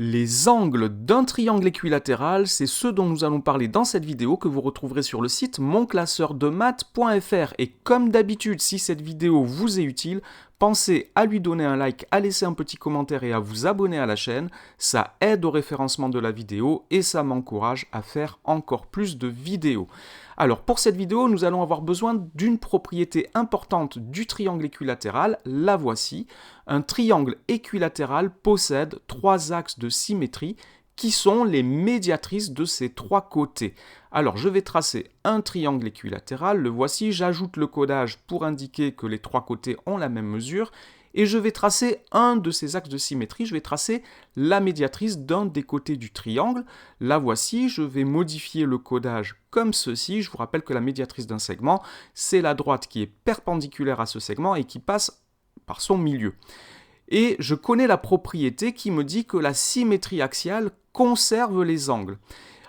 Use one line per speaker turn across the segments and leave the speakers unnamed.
Les angles d'un triangle équilatéral, c'est ce dont nous allons parler dans cette vidéo que vous retrouverez sur le site monclasseurdemaths.fr. Et comme d'habitude, si cette vidéo vous est utile, pensez à lui donner un like, à laisser un petit commentaire et à vous abonner à la chaîne. Ça aide au référencement de la vidéo et ça m'encourage à faire encore plus de vidéos. Alors pour cette vidéo, nous allons avoir besoin d'une propriété importante du triangle équilatéral, la voici. Un triangle équilatéral possède trois axes de symétrie qui sont les médiatrices de ses trois côtés. Alors je vais tracer un triangle équilatéral, le voici, j'ajoute le codage pour indiquer que les trois côtés ont la même mesure, et je vais tracer un de ces axes de symétrie, je vais tracer la médiatrice d'un des côtés du triangle. La voici, je vais modifier le codage comme ceci. Je vous rappelle que la médiatrice d'un segment, c'est la droite qui est perpendiculaire à ce segment et qui passe par son milieu. Et je connais la propriété qui me dit que la symétrie axiale conserve les angles.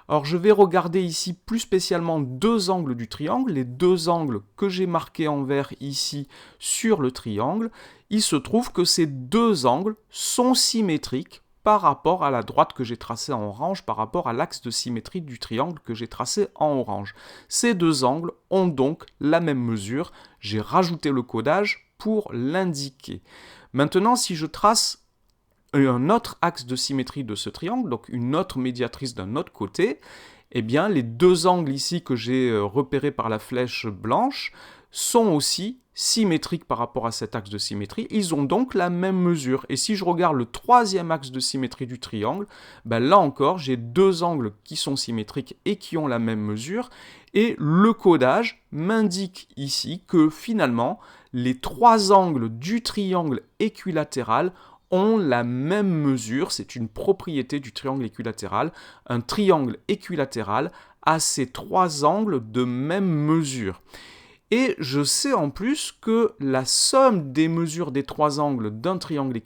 Alors je vais regarder ici plus spécialement deux angles du triangle, les deux angles que j'ai marqués en vert ici sur le triangle. Il se trouve que ces deux angles sont symétriques par rapport à la droite que j'ai tracée en orange, par rapport à l'axe de symétrie du triangle que j'ai tracé en orange. Ces deux angles ont donc la même mesure. J'ai rajouté le codage pour l'indiquer. Maintenant, si je trace un autre axe de symétrie de ce triangle, donc une autre médiatrice d'un autre côté, eh bien les deux angles ici que j'ai repérés par la flèche blanche sont aussi symétriques par rapport à cet axe de symétrie. Ils ont donc la même mesure. Et si je regarde le troisième axe de symétrie du triangle, ben là encore, j'ai deux angles qui sont symétriques et qui ont la même mesure. Et le codage m'indique ici que finalement, les trois angles du triangle équilatéral ont la même mesure, c'est une propriété du triangle équilatéral. Un triangle équilatéral a ces trois angles de même mesure. Et je sais en plus que la somme des mesures des trois angles d'un triangle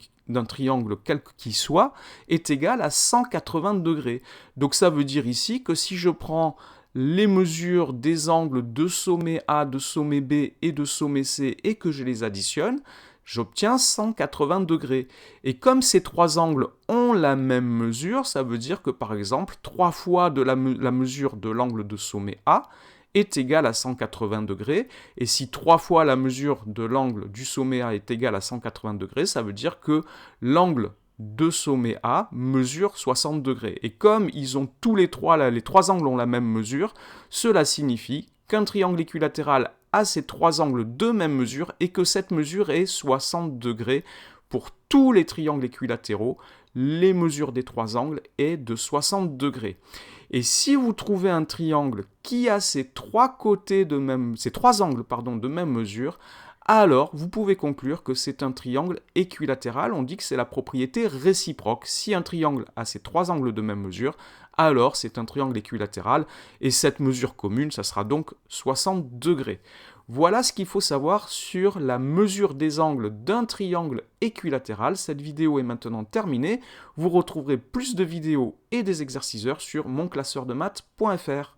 quel qu'il soit est égale à 180 degrés. Donc ça veut dire ici que si je prends les mesures des angles de sommet A, de sommet B et de sommet C et que je les additionne, j'obtiens 180 degrés. Et comme ces trois angles ont la même mesure, ça veut dire que par exemple, 3 fois la mesure de l'angle de sommet A est égale à 180 degrés. Et si 3 fois la mesure de l'angle du sommet A est égale à 180 degrés, ça veut dire que l'angle de sommet A mesure 60 degrés. Et comme ils ont tous les trois angles ont la même mesure, cela signifie qu'un triangle équilatéral a ces trois angles de même mesure et que cette mesure est 60 degrés pour tous les triangles équilatéraux. Les mesures des trois angles est de 60 degrés. Et si vous trouvez un triangle qui a ces trois angles de même mesure, alors vous pouvez conclure que c'est un triangle équilatéral. On dit que c'est la propriété réciproque. Si un triangle a ces trois angles de même mesure, alors c'est un triangle équilatéral. Et cette mesure commune, ça sera donc 60 degrés. Voilà ce qu'il faut savoir sur la mesure des angles d'un triangle équilatéral. Cette vidéo est maintenant terminée. Vous retrouverez plus de vidéos et des exerciceurs sur monclasseurdemaths.fr.